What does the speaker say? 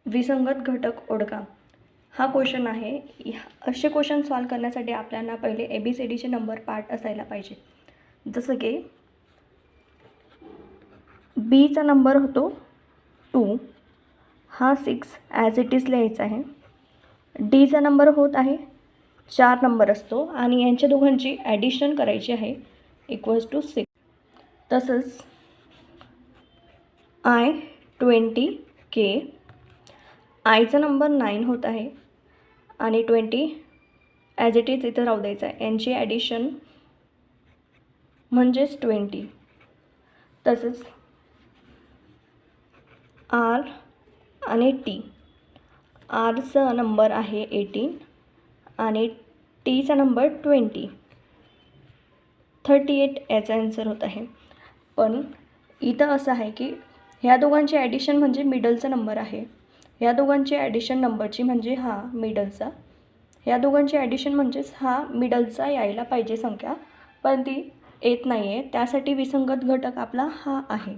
विसंगत घटक ओळखा. हा क्वेश्चन आहे. असे क्वेश्चन सॉल्व करण्यासाठी आपल्याला पहिले ABCDचे नंबर पार्ट असायला पाहिजे. जसं की बीचा नंबर होतो 2, हा 6 ॲज इट इज लिहायचा आहे. डीचा नंबर होत आहे 4 नंबर असतो आणि यांच्या दोघांची ॲडिशन करायची आहे =6. तसंच I20K, आयचा नंबर 9 होत आहे आणि 20 ॲज इट इज इथं राहू द्यायचं आहे. यांची ॲडिशन म्हणजेच 20. तसंच R आणि T, आरचा नंबर आहे 18 आणि टीचा नंबर 20, 38 याचा आन्सर होत आहे. पण इथं असं आहे की ह्या दोघांची ॲडिशन म्हणजे मिडलचा नंबर आहे. ह्या दोघांची ॲडिशन नंबरची म्हणजे हा मिडलचा, ह्या दोघांची ॲडिशन म्हणजेच हा मिडलचा यायला पाहिजे संख्या, पण ती येत नाही आहे. त्यासाठी विसंगत घटक आपला हा आहे.